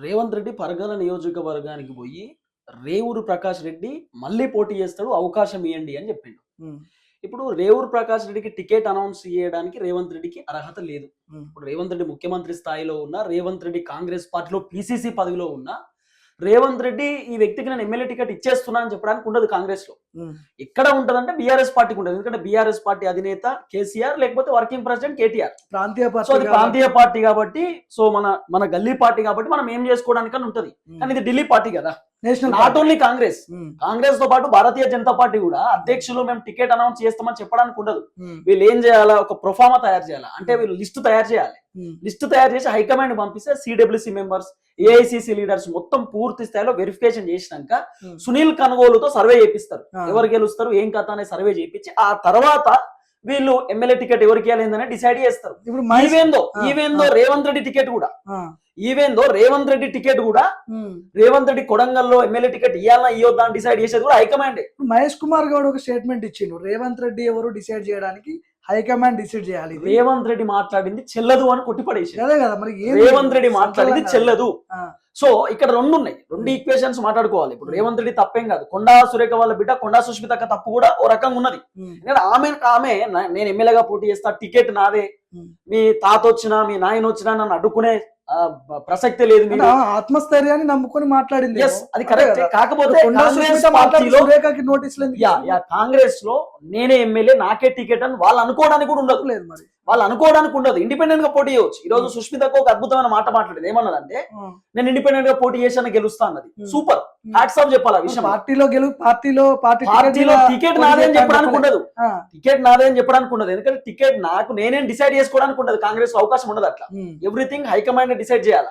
రేవంత్ రెడ్డి పరగల నియోజకవర్గానికి పోయి రేవూరు ప్రకాష్ రెడ్డి మళ్ళీ పోటీ చేస్తాడు, అవకాశం ఇవ్వండి అని చెప్పిండు. హ్మ్. ఇప్పుడు రేవూరు ప్రకాష్ రెడ్డికి టికెట్ అనౌన్స్ చేయడానికి రేవంత్ రెడ్డికి అర్హత లేదు. హ్మ్. ఇప్పుడు రేవంత్ రెడ్డి ముఖ్యమంత్రి స్థాయిలో ఉన్న, రేవంత్ రెడ్డి కాంగ్రెస్ పార్టీలో పిసిసి పదవిలో ఉన్న రేవంత్ రెడ్డి ఈ వ్యక్తికి నేను ఎమ్మెల్యే టికెట్ ఇచ్చేస్తున్నా అని చెప్పడానికి ఉండదు కాంగ్రెస్ లో. హ్మ్. ఎక్కడ ఉంటదంటే బీఆర్ఎస్ పార్టీకి ఉంటుంది. ఎందుకంటే బీఆర్ఎస్ పార్టీ అధినేత కేసీఆర్, లేకపోతే వర్కింగ్ ప్రెసిడెంట్ కేటీఆర్. ప్రాంతీయ సో అది పార్టీ ప్రాంతీయ పార్టీ కాబట్టి, సో మన గల్లీ పార్టీ కాబట్టి మనం ఏం చేసుకోవడానికని ఉంటది. కానీ ఇది ఢిల్లీ పార్టీ కదా, నేషనల్ నాట్ ఓన్లీ కాంగ్రెస్. హ్మ్. కాంగ్రెస్ తో పాటు భారతీయ జనతా పార్టీ కూడా అధ్యక్షులు మేము టికెట్ అనౌన్స్ చేస్తామని చెప్పడానికి ఉండదు. హ్మ్. వీళ్ళు ఏం చేయాలా, ఒక ప్రొఫామా తయారు చేయాలా, అంటే వీళ్ళు లిస్టు తయారు చేయాలి. హ్మ్. లిస్టు తయారు చేసి హైకమాండ్ పంపిస్తే సిడబ్ల్యూసి మెంబర్స్, ఏఐసిసి లీడర్స్ మొత్తం పూర్తి స్థాయిలో వెరిఫికేషన్ చేసినాక హ్మ్. సునీల్ కనుగోలుతో సర్వే చేపిస్తారు. ఆ. ఎవరు గెలుస్తారు ఏం కథ అనే సర్వే చేయించి ఆ తర్వాత వీళ్ళు ఎమ్మెల్యే టికెట్ ఎవరికి ఇవ్వాలని డిసైడ్ చేస్తారు. ఇప్పుడు మహేష్ ఈవెందో రేవంత్ రెడ్డి టికెట్ కూడా ఆ. రేవంత్ రెడ్డి టికెట్ కూడా హ్మ్. రేవంత్ రెడ్డి కొడంగల్లో ఎమ్మెల్యే టికెట్ ఇవ్వాలా ఇవ్వద్దా అని డిసైడ్ చేసేది కూడా హైకమాండే. మహేష్ కుమార్ గౌడ్ ఒక స్టేట్మెంట్ ఇచ్చిండు, రేవంత్ రెడ్డి ఎవరు డిసైడ్ చేయడానికి హైకమాండ్ డిసైడ్ చేయాలి. ఇది రేవంత్ రెడ్డి మాట్లాడింది చెల్లదు అని కొట్టిపడేసి, అదే కదా మరి రేవంత్ రెడ్డి మాట్లాడింది చెల్లదు. ఆ. సో ఇక్కడ రెండు ఉన్నాయి, రెండు ఈక్వేషన్స్ మాట్లాడుకోవాలి. ఇప్పుడు రేవంత్ రెడ్డి తప్పేం కాదు, కొండా సురేఖ వాళ్ళ బిడ్డ కొండా సుష్మితక్క తప్పు కూడా ఓ రకంగా ఉన్నది. హ్మ్. ఎందుకంటే ఆమె నేను ఎమ్మెల్యేగా పోటీ చేస్తా, టికెట్ నాదే, హ్మ్. మీ తాత వచ్చినా మీ నాయన వచ్చినా నన్ను అడ్డుకునే ప్రసక్తే లేదు. అంటే ఆత్మస్థైర్యాన్ని నమ్ముకొని మాట్లాడింది. Yes, అది కరెక్ట్. కాకపోతే నోటీసులు కాంగ్రెస్ లో నేనే ఎమ్మెల్యే నాకే టికెట్ అని వాళ్ళు అనుకోవడానికి కూడా ఉండదు. లేదు మరి వాళ్ళు అనుకోవడానికి ఉండదు, ఇండిపెండెంట్ గా పోటీ చేయవచ్చు. ఈ రోజు సుష్మితకు ఒక అద్భుతమైన మాట మాట్లాడేది, ఏమన్నదంటే నేను ఇండిపెండెంట్ గా పోటీ చేశాను గెలుస్తా అన్నది. సూపర్, హ్యాట్స్ ఆఫ్ చెప్పాలి. ఆ విషయం పార్టీలో టికెట్ నాదే అని చెప్పడానికి ఉండదు, టికెట్ నాదే అని చెప్పడానికి ఉండదు. ఎందుకంటే టికెట్ నాకు నేనేం డిసైడ్ చేసుకోవడానికి ఉండదు. కాంగ్రెస్ అవకాశం ఉండదు అట్లా. ఎవ్రీథింగ్ హైకమాండ్ డిసైడ్ చేయాలి.